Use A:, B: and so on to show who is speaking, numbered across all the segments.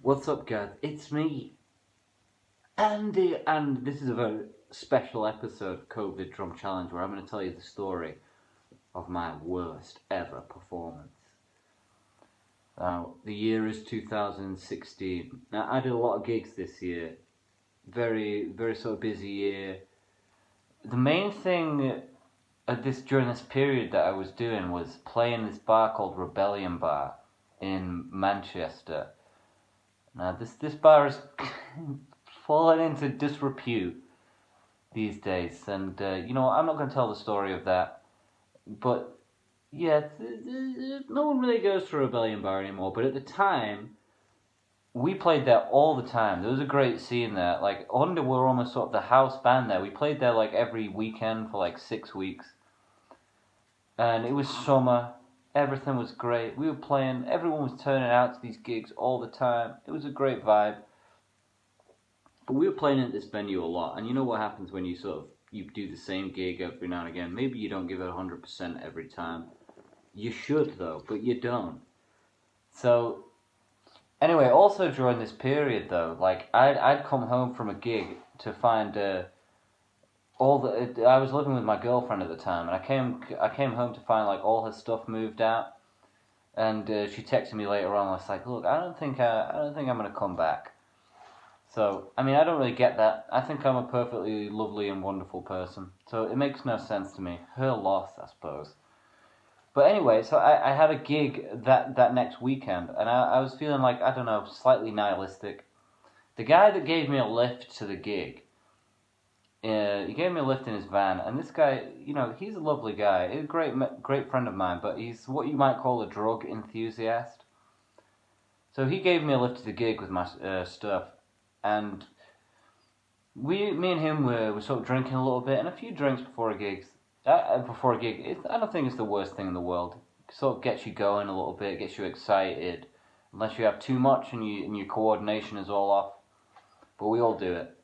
A: What's up, guys? It's me, Andy, and this is a very special episode of COVID Drum Challenge where I'm going to tell you the story of my worst ever performance. Now, the year is 2016. Now, I did a lot of gigs this year. Very, very sort of busy year. The main thing during this period that I was doing was playing this bar called Rebellion Bar in Manchester. Now, this bar is fallen into disrepute these days, and I'm not going to tell the story of that. But yeah, no one really goes to Rebellion Bar anymore. But at the time, we played there all the time. There was a great scene there. Like, Under were almost sort of the house band there. We played there like every weekend for like 6 weeks, and it was summer. Everything was great. We were playing. Everyone was turning out to these gigs all the time. It was a great vibe. But we were playing at this venue a lot, and you know what happens when you do the same gig every now and again. Maybe you don't give it 100% every time. You should though, but you don't. So anyway, also during this period though, like I'd come home from a gig to find I was living with my girlfriend at the time, and I came home to find like all her stuff moved out, and she texted me later on. I was like, look, I don't think I'm gonna come back. So I mean, I don't really get that. I think I'm a perfectly lovely and wonderful person, so it makes no sense to me. Her loss, I suppose. But anyway, so I had a gig that next weekend, and I was feeling like, I don't know, slightly nihilistic. The guy that gave me a lift to the gig, he gave me a lift in his van, and this guy, he's a lovely guy. He's a great friend of mine, but he's what you might call a drug enthusiast. So he gave me a lift to the gig with my stuff, and me and him were sort of drinking a little bit, and a few drinks before a gig. I don't think it's the worst thing in the world. It sort of gets you going a little bit, gets you excited, unless you have too much and your coordination is all off. But we all do it.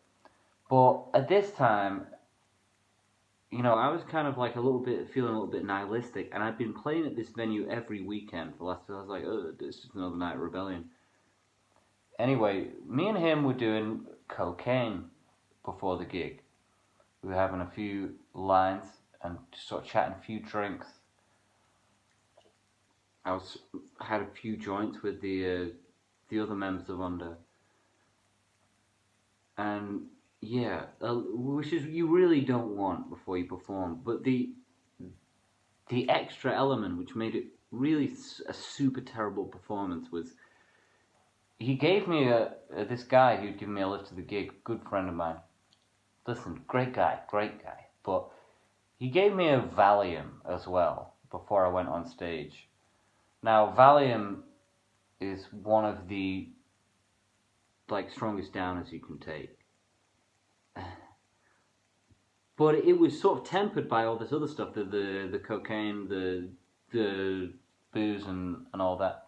A: But at this time, I was kind of like feeling a little bit nihilistic, and I'd been playing at this venue every weekend for the last. I was like, oh, this is another night of rebellion. Anyway, me and him were doing cocaine before the gig. We were having a few lines and just sort of chatting, a few drinks. Had a few joints with the other members of Under, and yeah, which is you really don't want before you perform. But the extra element which made it really a super terrible performance was he gave me this guy who'd given me a lift to the gig, good friend of mine. Listen, great guy, but he gave me a Valium as well before I went on stage. Now, Valium is one of the strongest downers you can take. But it was sort of tempered by all this other stuff, the cocaine, the booze and all that.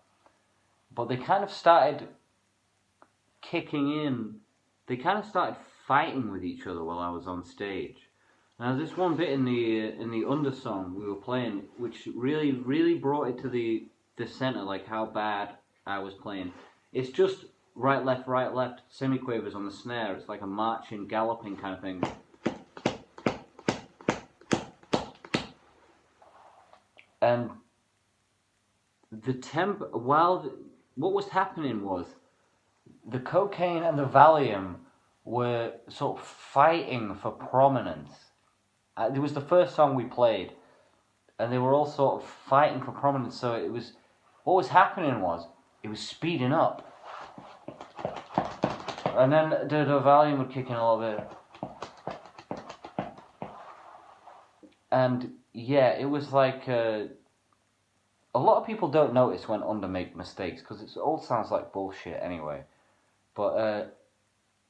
A: But they kind of started kicking in. They kind of started fighting with each other while I was on stage. Now, there's this one bit in the Under song we were playing, which really, really brought it to the center, like how bad I was playing. It's just right, left, semiquavers on the snare. It's like a marching, galloping kind of thing. And the tempo, what was happening was the cocaine and the Valium were sort of fighting for prominence. It was the first song we played, and they were all sort of fighting for prominence. So what was happening was it was speeding up, and then the Valium would kick in a little bit, and yeah, it was like a lot of people don't notice when Under make mistakes because it all sounds like bullshit anyway. But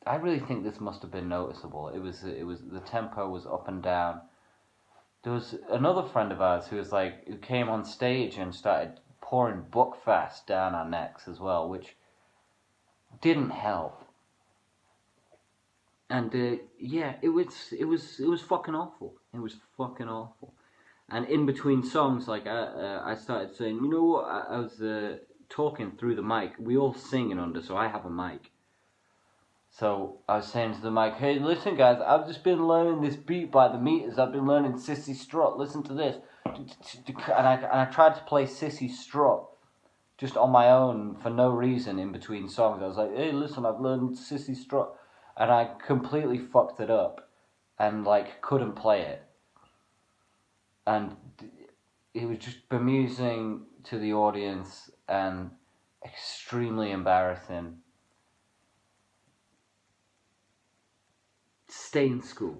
A: I really think this must have been noticeable. It was the tempo was up and down. There was another friend of ours who came on stage and started pouring Buckfast down our necks as well, which didn't help. And it was fucking awful. It was fucking awful. And in between songs, I started saying, you know what? I was talking through the mic. We all sing in under, so I have a mic. So I was saying to the mic, hey, listen, guys, I've just been learning this beat by the meters. I've been learning Sissy Strut. Listen to this. And I tried to play Sissy Strut just on my own for no reason in between songs. I was like, hey, listen, I've learned Sissy Strut. And I completely fucked it up and, like, couldn't play it. And it was just bemusing to the audience and extremely embarrassing. Stay in school.